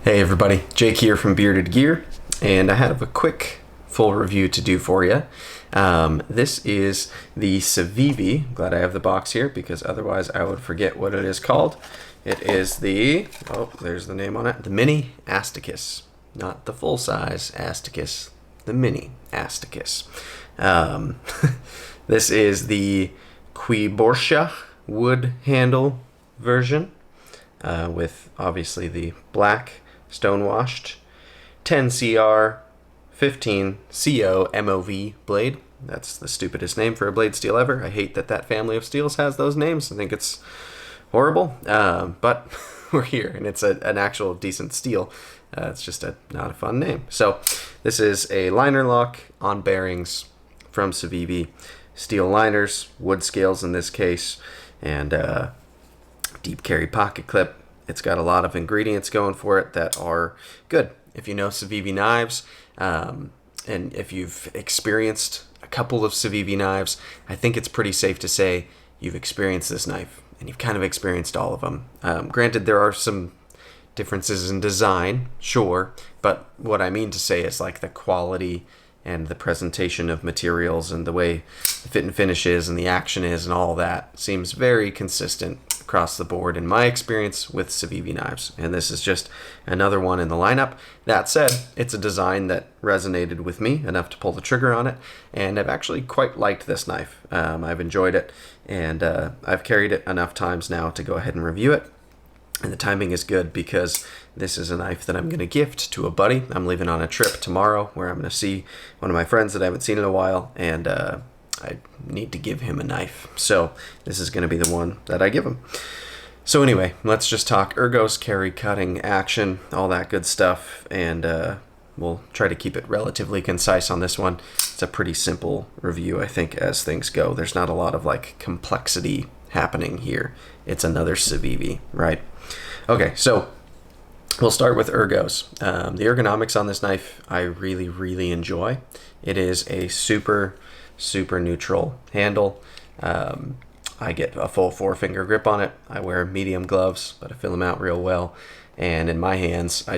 Hey everybody, Jake here from Bearded Gear, and I have a quick full review to do for you. This is the Civivi. Glad I have the box here because otherwise I would forget what it is called. It is the, there's the name on it, the Mini Asticus. Not the full-size Asticus, the Mini Asticus. This is the Quiborsha wood handle version with obviously the black stonewashed 10CR 15CO MOV blade. That's the stupidest name for a blade steel ever. I hate that family of steels has those names. I think it's horrible, but we're here and it's an actual decent steel. It's just not a fun name. So this is a liner lock on bearings from Civivi. Steel liners, wood scales in this case, and deep carry pocket clip. It's got a lot of ingredients going for it that are good. If you know Civivi knives, and if you've experienced a couple of Civivi knives, I think it's pretty safe to say you've experienced this knife, and you've kind of experienced all of them. Granted, there are some differences in design, sure, but what I mean to say is like the quality and the presentation of materials and the way the fit and finish is and the action is and all that seems very consistent across the board in my experience with Civivi knives. And this is just another one in the lineup. That said, it's a design that resonated with me enough to pull the trigger on it, and I've actually quite liked this knife. I've enjoyed it, and I've carried it enough times now to go ahead and review it. And the timing is good because this is a knife that I'm going to gift to a buddy. I'm leaving on a trip tomorrow where I'm going to see one of my friends that I haven't seen in a while, and I need to give him a knife. So this is going to be the one that I give him. So anyway, let's just talk ergos, carry, cutting, action, all that good stuff, and we'll try to keep it relatively concise on this one. It's a pretty simple review, I think, as things go. There's not a lot of like complexity happening here. It's another Civivi, right? Okay, so we'll start with ergos. The ergonomics on this knife I really enjoy. It is a super neutral handle. I get a full 4-finger grip on it. I wear medium gloves, but I fill them out real well. And in my hands, I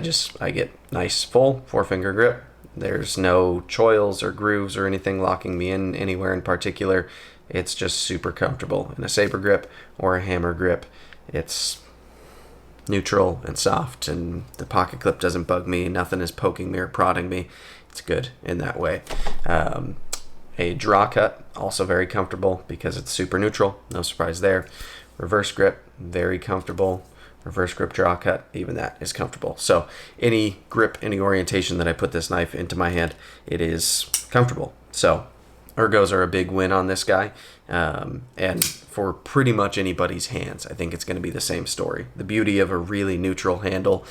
get nice full 4-finger grip. There's no choils or grooves or anything locking me in anywhere in particular. It's just super comfortable. In a saber grip or a hammer grip, it's neutral and soft, and the pocket clip doesn't bug me. Nothing is poking me or prodding me. It's good in that way. A draw cut, also very comfortable because it's super neutral. No surprise there. Reverse grip, very comfortable. Reverse grip draw cut, even that is comfortable. So any grip, any orientation that I put this knife into my hand, it is comfortable. So ergos are a big win on this guy, and for pretty much anybody's hands, I think it's going to be the same story. The beauty of a really neutral handle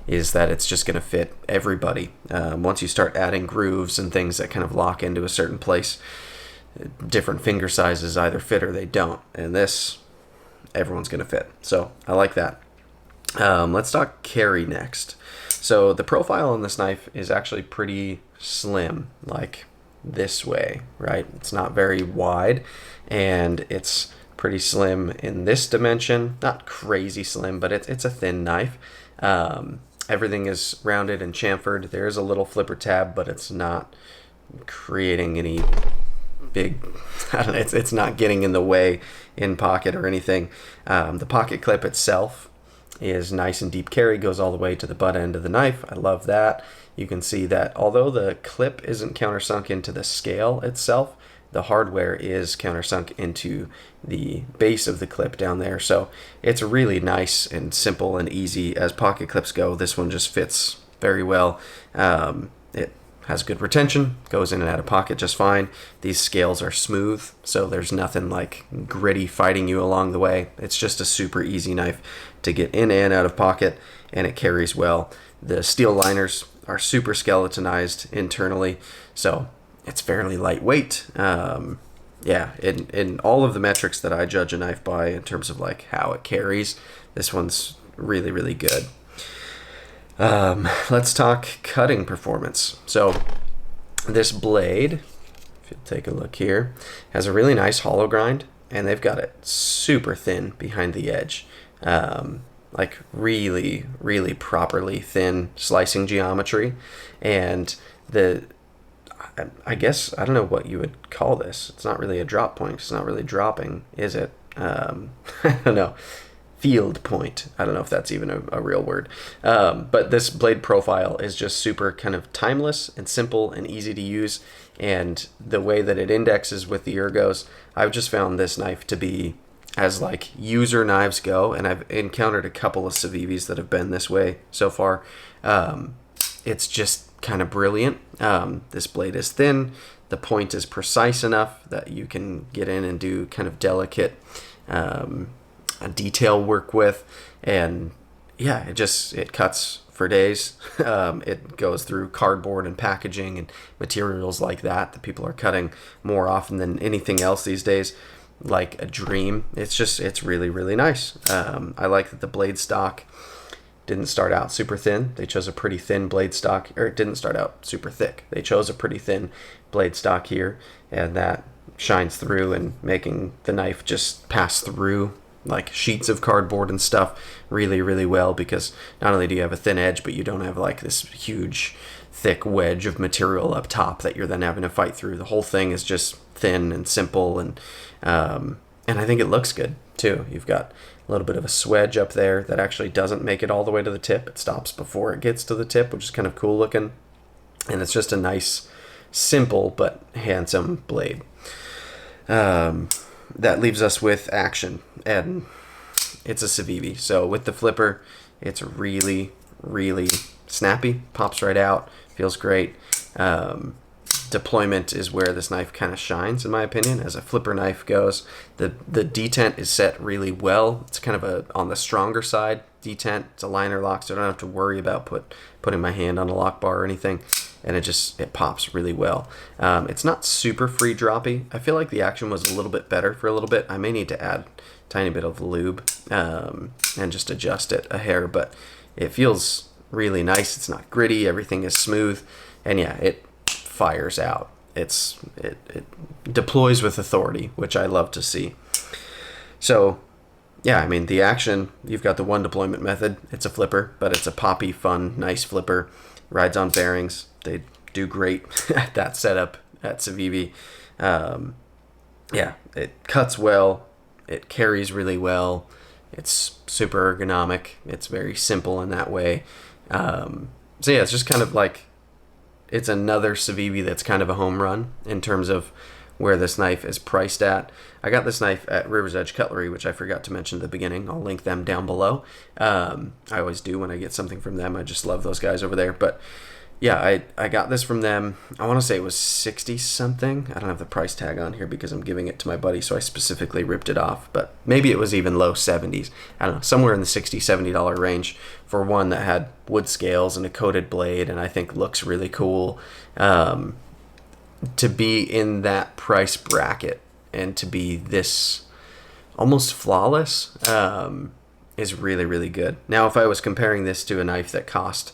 is that it's just going to fit everybody. Once you start adding grooves and things that kind of lock into a certain place, different finger sizes either fit or they don't, and this, everyone's going to fit. So I like that. Let's talk carry next. So the profile on this knife is actually pretty slim, like this way, right? It's not very wide, and it's pretty slim in this dimension. Not crazy slim, but it's a thin knife. Everything is rounded and chamfered. There is a little flipper tab, but it's not creating any big, I don't know, it's not getting in the way in pocket or anything. The pocket clip itself is nice and deep carry, goes all the way to the butt end of the knife. I love that. You can see that although the clip isn't countersunk into the scale itself, the hardware is countersunk into the base of the clip down there. So it's really nice and simple and easy as pocket clips go. This one just fits very well. It has good retention, goes in and out of pocket just fine. These scales are smooth, so there's nothing like gritty fighting you along the way. It's just a super easy knife to get in and out of pocket, and it carries well. The steel liners are super skeletonized internally, so it's fairly lightweight. Yeah, in all of the metrics that I judge a knife by in terms of like how it carries, this one's really good. Let's talk cutting performance. So this blade, if you take a look here, has a really nice hollow grind, and they've got it super thin behind the edge. like really, really properly thin slicing geometry. And I guess, I don't know what you would call this. It's not really a drop point. It's not really dropping, is it? I don't know. Field point. I don't know if that's even a real word. But this blade profile is just super kind of timeless and simple and easy to use. And the way that it indexes with the ergos, I've just found this knife to be, as like user knives go, and I've encountered a couple of Civivis that have been this way so far. It's just kind of brilliant. This blade is thin. The point is precise enough that you can get in and do kind of delicate detail work with, and yeah, it cuts for days. It goes through cardboard and packaging and materials like that people are cutting more often than anything else these days, like a dream. It's really, really nice. I like that the blade stock didn't start out super thin. They chose a pretty thin blade stock, or it didn't start out super thick. They chose a pretty thin blade stock here, and that shines through and making the knife just pass through like sheets of cardboard and stuff really, really well, because not only do you have a thin edge, but you don't have like this huge thick wedge of material up top that you're then having to fight through. The whole thing is just thin and simple, and I think it looks good too. You've got a little bit of a swedge up there that actually doesn't make it all the way to the tip. It stops before it gets to the tip, which is kind of cool looking. And it's just a nice, simple, but handsome blade. That leaves us with action. And it's a Civivi. So with the flipper, it's really, really snappy. Pops right out. Feels great. Deployment is where this knife kind of shines, in my opinion, as a flipper knife goes. The detent is set really well. It's kind of on the stronger side detent. It's a liner lock, so I don't have to worry about putting my hand on a lock bar or anything, and it pops really well. It's not super free droppy. I feel like the action was a little bit better for a little bit. I may need to add a tiny bit of lube and just adjust it a hair, but it feels really nice. It's not gritty. Everything is smooth, and yeah, it fires out. It deploys with authority, which I love to see. So yeah, I mean, the action, you've got the one deployment method. It's a flipper, but it's a poppy, fun, nice flipper. Rides on bearings. They do great at that setup at Civivi. Yeah, it cuts well. It carries really well. It's super ergonomic. It's very simple in that way. So yeah, it's just kind of like, it's another Civivi that's kind of a home run in terms of where this knife is priced at. I got this knife at River's Edge Cutlery, which I forgot to mention at the beginning. I'll link them down below. I always do when I get something from them. I just love those guys over there. But yeah, I got this from them. I want to say it was 60 something. I don't have the price tag on here because I'm giving it to my buddy, so I specifically ripped it off. But maybe it was even low 70s. I don't know, somewhere in the $60, $70 range for one that had wood scales and a coated blade, and I think looks really cool. To be in that price bracket and to be this almost flawless is really, really good. Now, if I was comparing this to a knife that cost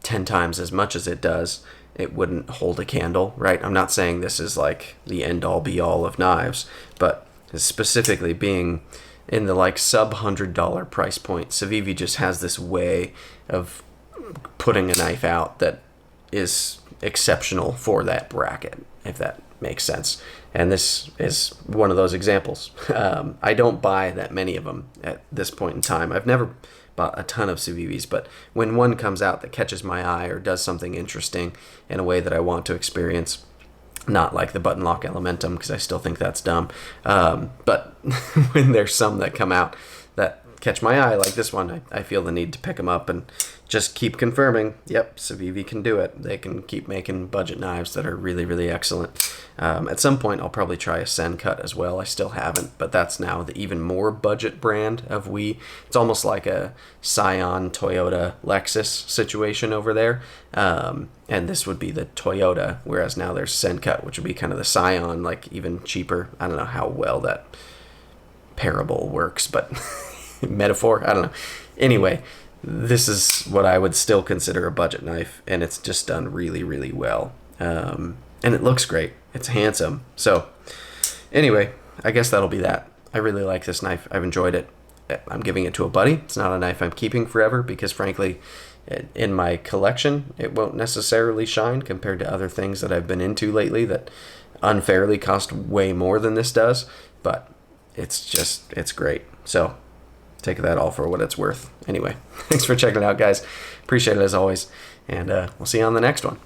10 times as much as it does, it wouldn't hold a candle, right? I'm not saying this is like the end-all be-all of knives, but specifically being in the like sub-$100 price point, Civivi just has this way of putting a knife out that is exceptional for that bracket, if that makes sense. And this is one of those examples. I don't buy that many of them at this point in time. I've never bought a ton of Civivis, but when one comes out that catches my eye or does something interesting in a way that I want to experience, not like the button lock Elementum, because I still think that's dumb, but when there's some that come out that catch my eye, like this one, I feel the need to pick them up and just keep confirming, yep, Civivi can do it. They can keep making budget knives that are really, really excellent. At some point, I'll probably try a Sen cut as well. I still haven't, but that's now the even more budget brand of WE. It's almost like a Scion, Toyota, Lexus situation over there. And this would be the Toyota, whereas now there's Sen cut, which would be kind of the Scion, like even cheaper. I don't know how well that parable works, but metaphor, I don't know. Anyway, this is what I would still consider a budget knife, and it's just done really, really well. And it looks great. It's handsome. So anyway, I guess that'll be that. I really like this knife. I've enjoyed it. I'm giving it to a buddy. It's not a knife I'm keeping forever because, frankly, in my collection, it won't necessarily shine compared to other things that I've been into lately that unfairly cost way more than this does. But it's great. So take that all for what it's worth. Anyway, thanks for checking it out, guys. Appreciate it as always. And we'll see you on the next one.